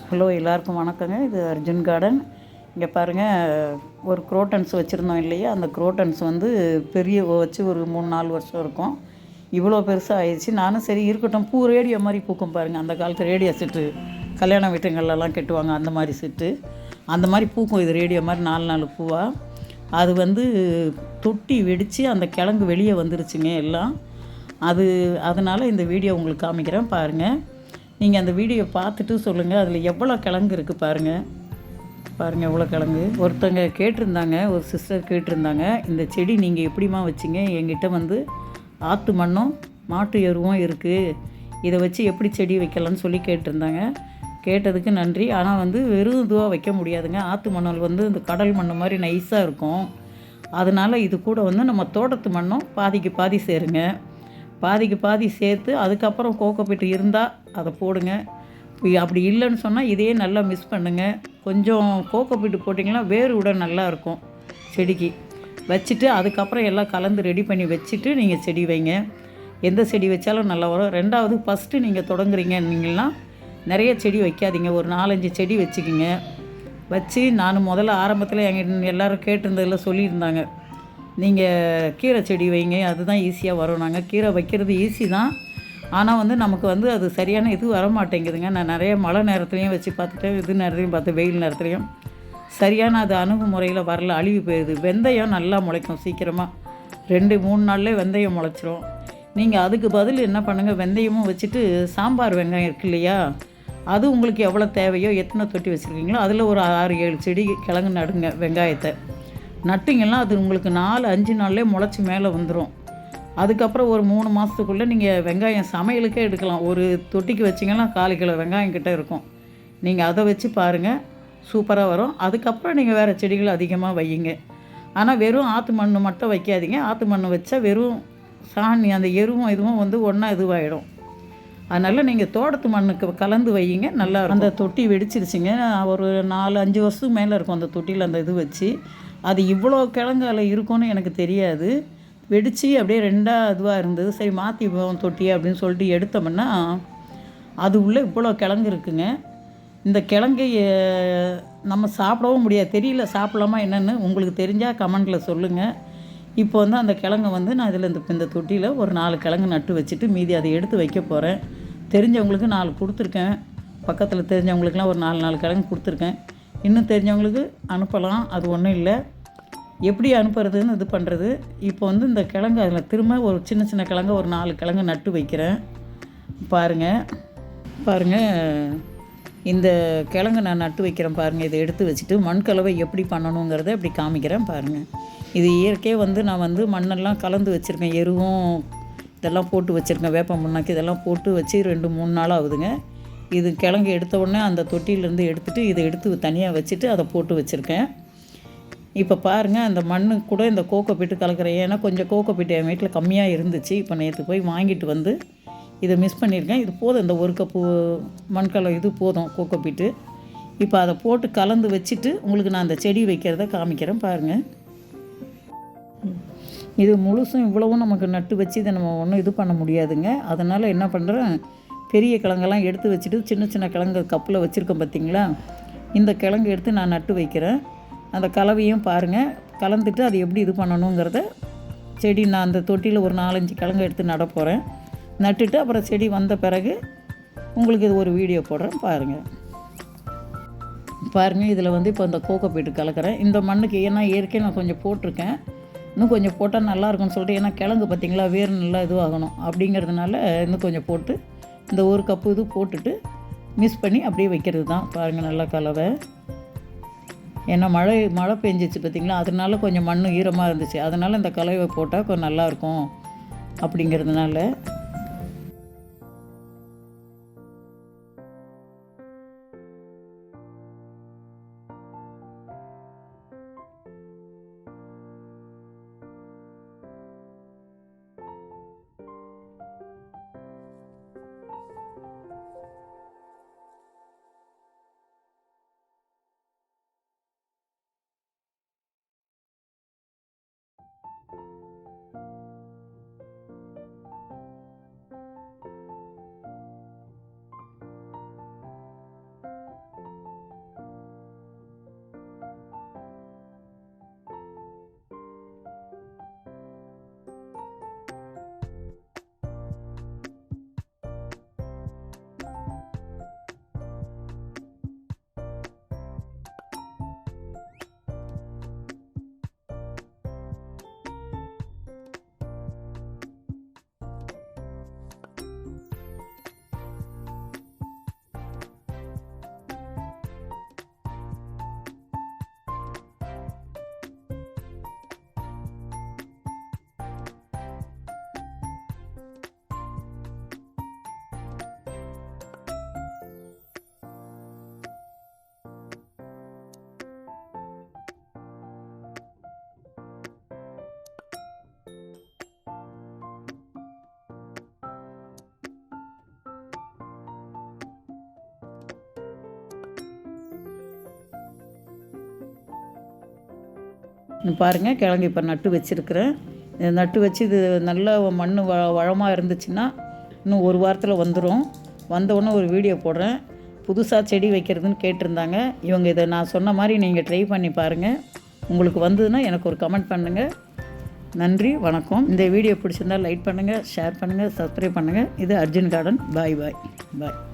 Hello, எல்லாருக்கும் வணக்கங்க. இது அர்ஜுன் கார்டன். இங்கே பாருங்கள், ஒரு குரோட்டன்ஸ் வச்சுருந்தோம் இல்லையா, அந்த குரோட்டன்ஸ் வந்து பெரிய வச்சு ஒரு 3-4 வருஷம் இருக்கும். இவ்வளோ பெருசாக ஆயிடுச்சு. நானும் சரி இருக்கட்டும், பூ ரேடியோ மாதிரி பூக்கும் பாருங்கள். அந்த காலத்து ரேடியோ செட்டு கல்யாண வீட்டுங்கள்லாம் கட்டுவாங்க, அந்த மாதிரி செட்டு அந்த மாதிரி பூக்கும். இது ரேடியோ மாதிரி 4 பூவாக. அது வந்து தொட்டி வெடித்து அந்த கிழங்கு வெளியே வந்துருச்சுங்க எல்லாம். அதனால் இந்த வீடியோ உங்களுக்கு காமிக்கிறேன் பாருங்கள். நீங்கள் அந்த வீடியோ பார்த்துட்டு சொல்லுங்கள், அதில் எவ்வளோ கிழங்கு இருக்குது பாருங்கள் எவ்வளோ கிழங்கு. ஒருத்தங்க கேட்டிருந்தாங்க, ஒரு சிஸ்டர் கேட்டிருந்தாங்க, இந்த செடி நீங்கள் எப்படிமா வச்சிங்க? என்கிட்ட வந்து ஆற்று மண்ணும் மாட்டு எருவும் இருக்குது, இதை வச்சு எப்படி செடி வைக்கலான்னு சொல்லி கேட்டிருந்தாங்க. கேட்டதுக்கு நன்றி. ஆனால் வந்து வெறும் இதுவாக வைக்க முடியாதுங்க. ஆற்று மணல் வந்து இந்த கடல் மண் மாதிரி நைஸாக இருக்கும். அதனால் இது கூட வந்து நம்ம தோட்டத்து மண்ணும் பாதிக்கு பாதி சேருங்க. பாதிக்கு பாதி சேர்த்து அதுக்கப்புறம் கோகோபீட் இருந்தால் அதை போடுங்க. அப்படி இல்லைன்னு சொன்னால் இதையே நல்லா மிக்ஸ் பண்ணுங்கள். கொஞ்சம் கோகோபீட் போட்டிங்கன்னா வேர் விட நல்லாயிருக்கும் செடிக்கு. வச்சுட்டு அதுக்கப்புறம் எல்லாம் கலந்து ரெடி பண்ணி வச்சுட்டு நீங்கள் செடி வைங்க. எந்த செடி வச்சாலும் நல்லா வரும். ரெண்டாவது, ஃபஸ்ட்டு நீங்கள் தொடங்குறீங்கன்னா நிறைய செடி வைக்காதீங்க, ஒரு 4-5 செடி வச்சுக்கிங்க. வச்சு நான் முதல்ல ஆரம்பத்தில் எல்லோரும் கேட்டிருந்ததில் சொல்லியிருந்தாங்க, நீங்கள் கீரை செடி வைங்க, அதுதான் ஈஸியாக வரும். நாங்கள் கீரை வைக்கிறது ஈஸி தான், ஆனால் வந்து நமக்கு வந்து அது சரியான இது வர மாட்டேங்குதுங்க. நான் நிறைய மழை நேரத்துலையும் வச்சு பார்த்துட்டேன், இது நேரத்துலையும் பார்த்து, வெயில் நேரத்துலையும் சரியான அது அணுகுமுறையில் வரல, அழிவு போயிடுது. வெந்தயம் நல்லா முளைக்கும் சீக்கிரமாக, 2-3 நாள்லேயே வெந்தயம் முளைச்சிரும். நீங்கள் அதுக்கு பதில் என்ன பண்ணுங்கள், வெந்தயமும் வச்சுட்டு சாம்பார் வெங்காயம் இருக்கு இல்லையா, அது உங்களுக்கு எவ்வளோ தேவையோ, எத்தனை தொட்டி வச்சுருக்கீங்களோ அதில் ஒரு 6-7 செடி கிழங்கு நடுங்க. வெங்காயத்தை நட்டிங்கன்னா அது உங்களுக்கு 4-5 நாள்லேயே முளைச்சி மேலே வந்துடும். அதுக்கப்புறம் ஒரு 3 மாதத்துக்குள்ளே நீங்கள் வெங்காயம் சமையலுக்கே எடுக்கலாம். ஒரு தொட்டிக்கு வச்சிங்கன்னா 4 கிலோ வெங்காயம் கிட்டே இருக்கும். நீங்கள் அதை வச்சு பாருங்கள், சூப்பராக வரும். அதுக்கப்புறம் நீங்கள் வேறு செடிகள் அதிகமாக வையுங்க. ஆனால் வெறும் ஆற்று மண் மட்டும் வைக்காதீங்க. ஆற்று மண் வச்சா வெறும் சாணி, அந்த எருவும் இதுவும் வந்து ஒன்றா இதுவாகிடும். அதனால் நீங்கள் தோட்டத்து மண்ணுக்கு கலந்து வையுங்க, நல்லா இருக்கும். அந்த தொட்டி வெடிச்சிருச்சுங்க. ஒரு 4-5 வருஷத்துக்கு மேலே இருக்கும் அந்த தொட்டியில் அந்த இது வச்சு. அது இவ்வளோ கிழங்கு அதில் இருக்கும்னு எனக்கு தெரியாது. வெடித்து அப்படியே 2ஆக இதுவாக இருந்தது. சரி மாற்றி தொட்டியை அப்படின்னு சொல்லிட்டு எடுத்தோம்னா அது உள்ளே இவ்வளோ கிழங்கு இருக்குங்க. இந்த கிழங்கை நம்ம சாப்பிடவும் முடியாது. தெரியல சாப்பிடலாமா என்னென்னு. உங்களுக்கு தெரிஞ்சால் கமெண்டில் சொல்லுங்கள். இப்போ வந்து அந்த கிழங்கு வந்து நான் இதில் இந்த தொட்டியில் ஒரு 4 கிழங்கு நட்டு வச்சுட்டு மீதி அதை எடுத்து வைக்க போகிறேன். தெரிஞ்சவங்களுக்கு 4 கொடுத்துருக்கேன். பக்கத்தில் தெரிஞ்சவங்களுக்குலாம் ஒரு 4 கிழங்கு கொடுத்துருக்கேன். இன்னும் தெரிஞ்சவங்களுக்கு அனுப்பலாம், அது ஒன்றும் இல்லை. எப்படி அனுப்புறதுன்னு இது பண்ணுறது. இப்போ வந்து இந்த கிழங்கு அதில் திரும்ப ஒரு சின்ன கிழங்கு ஒரு 4 கிழங்கு நட்டு வைக்கிறேன். பாருங்கள் இந்த கிழங்கு நான் நட்டு வைக்கிறேன் பாருங்கள். இதை எடுத்து வச்சுட்டு மண் கலவை எப்படி பண்ணணுங்கிறத அப்படி காமிக்கிறேன் பாருங்கள். இது இயற்கையாக வந்து நான் வந்து மண்ணெல்லாம் கலந்து வச்சுருக்கேன். எருவும் இதெல்லாம் போட்டு வச்சுருக்கேன். வேப்ப முன்னாக்கு இதெல்லாம் போட்டு வச்சு 2-3 நாள் ஆகுதுங்க. இது கிழங்கு எடுத்த உடனே அந்த தொட்டியிலேருந்து எடுத்துகிட்டு இதை எடுத்து தனியாக வச்சுட்டு அதை போட்டு வச்சுருக்கேன். இப்போ பாருங்கள், அந்த மண்ணு கூட இந்த கோகோபீட்டு கலக்கிறேன். ஏன்னா கொஞ்சம் கோகோபீட்டு என் வீட்டில் கம்மியாக இருந்துச்சு. இப்போ நேற்று போய் வாங்கிட்டு வந்து இதை மிஸ் பண்ணியிருக்கேன். இது போதும், இந்த 1 கப்பு மண்கலை இது போதும் கோகோபீட்டு. இப்போ அதை போட்டு கலந்து வச்சுட்டு உங்களுக்கு நான் அந்த செடி வைக்கிறத காமிக்கிறேன் பாருங்கள். இது முழுசும் இவ்வளவும் நமக்கு நட்டு வச்சு இதை நம்ம ஒன்றும் இது பண்ண முடியாதுங்க. அதனால் என்ன பண்ணுறேன், பெரிய கிழங்கெல்லாம் எடுத்து வச்சுட்டு சின்ன கிழங்கு கப்பில் வச்சுருக்கேன் பார்த்திங்களா, இந்த கிழங்கு எடுத்து நான் நட்டு வைக்கிறேன். அந்த கலவையும் பாருங்கள், கலந்துட்டு அது எப்படி இது பண்ணணுங்கிறத செடி நான் அந்த தொட்டியில் ஒரு 4-5 கிழங்கு எடுத்து நட போகிறேன். நட்டுட்டு அப்புறம் செடி வந்த பிறகு உங்களுக்கு இது ஒரு வீடியோ போடுறேன் பாருங்கள். இதில் வந்து இப்போ இந்த கோகோபீட்டு கலக்கிறேன். இந்த மண்ணுக்கு ஏன்னா ஏற்கனவே நான் கொஞ்சம் போட்டிருக்கேன், இன்னும் கொஞ்சம் போட்டால் நல்லாயிருக்கும்னு சொல்லிட்டு, ஏன்னா கிழங்கு பார்த்திங்களா வேறு நல்லா இதுவாகணும் அப்படிங்கிறதுனால இன்னும் கொஞ்சம் போட்டு இந்த 1 கப்பு இது போட்டுட்டு மிக்ஸ் பண்ணி அப்படியே வைக்கிறது தான் பாருங்கள். நல்லா கலவை. ஏன்னா மழை பெஞ்சிச்சு பார்த்திங்களா, அதனால கொஞ்சம் மண் ஈரமாக இருந்துச்சு. அதனால் இந்த கலவை போட்டால் கொஞ்சம் நல்லாயிருக்கும் அப்படிங்கிறதுனால. பாருங்கள் கிழங்கு இப்போ நட்டு வச்சுருக்கிறேன். நட்டு வச்சு இது நல்ல மண் வளமாக இருந்துச்சுன்னா இன்னும் ஒரு வாரத்தில் வந்துடும். வந்தவுடனே ஒரு வீடியோ போடுறேன். புதுசாக செடி வைக்கிறதுன்னு கேட்டிருந்தாங்க. இவங்க இதை நான் சொன்ன மாதிரி நீங்கள் ட்ரை பண்ணி பாருங்கள். உங்களுக்கு வந்ததுன்னா எனக்கு ஒரு கமெண்ட் பண்ணுங்கள். நன்றி, வணக்கம். இந்த வீடியோ பிடிச்சிருந்தால் லைக் பண்ணுங்கள், ஷேர் பண்ணுங்கள், சப்ஸ்கிரைப் பண்ணுங்கள். இது அர்ஜுன் கார்டன். பாய் பாய் பாய்.